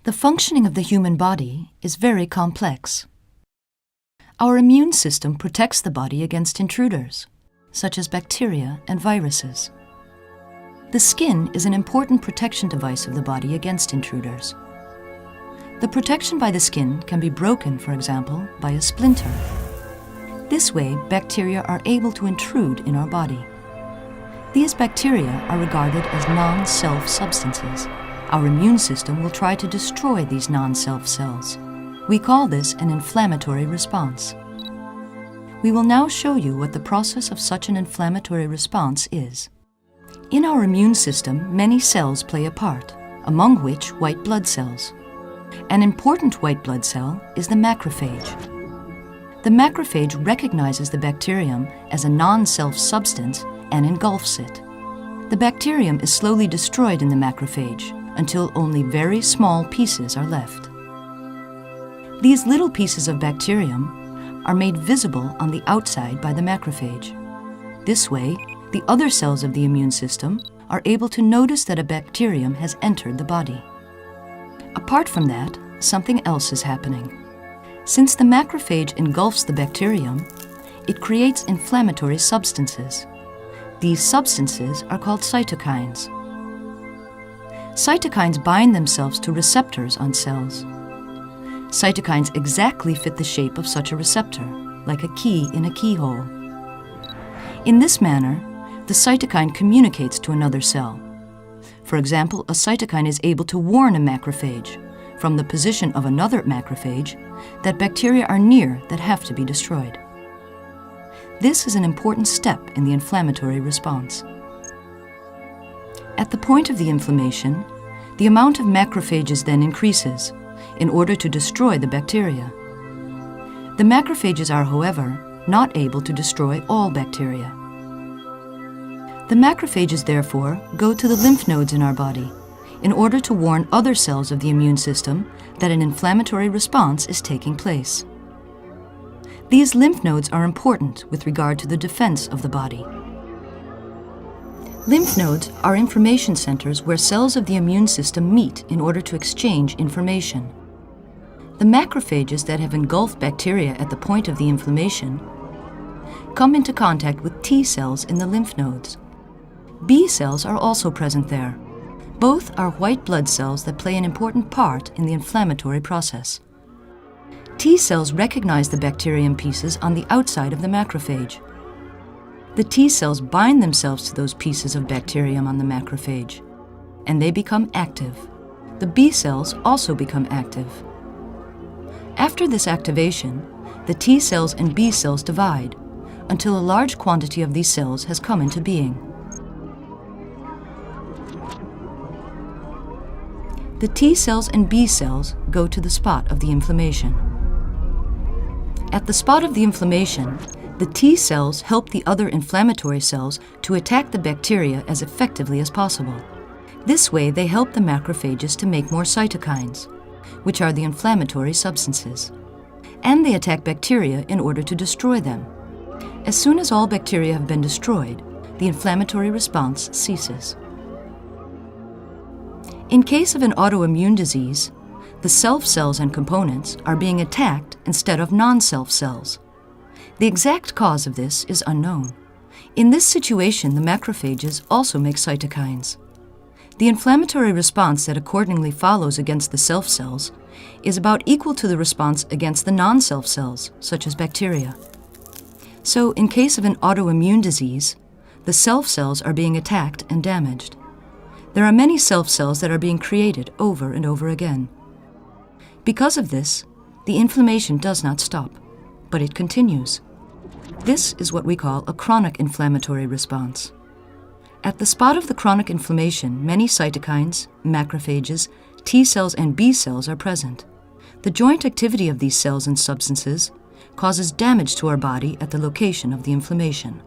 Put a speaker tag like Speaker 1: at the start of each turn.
Speaker 1: The functioning of the human body is very complex. Our immune system protects the body against intruders, such as bacteria and viruses. The skin is an important protection device of the body against intruders. The protection by the skin can be broken, for example, by a splinter. This way, bacteria are able to intrude in our body. These bacteria are regarded as non-self substances. Our immune system will try to destroy these non-self cells. We call this an inflammatory response. We will now show you what the process of such an inflammatory response is. In our immune system, many cells play a part, among which white blood cells. An important white blood cell is the macrophage. The macrophage recognizes the bacterium as a non-self substance and engulfs it. The bacterium is slowly destroyed in the macrophage until only very small pieces are left. These little pieces of bacterium are made visible on the outside by the macrophage. This way, the other cells of the immune system are able to notice that a bacterium has entered the body. Apart from that, something else is happening. Since the macrophage engulfs the bacterium, it creates inflammatory substances. These substances are called cytokines. Cytokines bind themselves to receptors on cells. Cytokines exactly fit the shape of such a receptor, like a key in a keyhole. In this manner, the cytokine communicates to another cell. For example, a cytokine is able to warn a macrophage from the position of another macrophage that bacteria are near that have to be destroyed. This is an important step in the inflammatory response. At the point of the inflammation, the amount of macrophages then increases in order to destroy the bacteria. The macrophages are, however, not able to destroy all bacteria. The macrophages, therefore, go to the lymph nodes in our body in order to warn other cells of the immune system that an inflammatory response is taking place. These lymph nodes are important with regard to the defense of the body. Lymph nodes are information centers where cells of the immune system meet in order to exchange information. The macrophages that have engulfed bacteria at the point of the inflammation come into contact with T cells in the lymph nodes. B cells are also present there. Both are white blood cells that play an important part in the inflammatory process. T cells recognize the bacterium pieces on the outside of the macrophage. The T cells bind themselves to those pieces of bacterium on the macrophage, and they become active. The B cells also become active. After this activation, the T cells and B cells divide until a large quantity of these cells has come into being. The T cells and B cells go to the spot of the inflammation. At the spot of the inflammation, the T cells help the other inflammatory cells to attack the bacteria as effectively as possible. This way, they help the macrophages to make more cytokines, which are the inflammatory substances. And they attack bacteria in order to destroy them. As soon as all bacteria have been destroyed, the inflammatory response ceases. In case of an autoimmune disease, the self cells and components are being attacked instead of non-self cells. The exact cause of this is unknown. In this situation, the macrophages also make cytokines. The inflammatory response that accordingly follows against the self cells is about equal to the response against the non-self cells, such as bacteria. So, in case of an autoimmune disease, the self cells are being attacked and damaged. There are many self cells that are being created over and over again. Because of this, the inflammation does not stop, but it continues. This is what we call a chronic inflammatory response. At the spot of the chronic inflammation, many cytokines, macrophages, T cells and B cells are present. The joint activity of these cells and substances causes damage to our body at the location of the inflammation.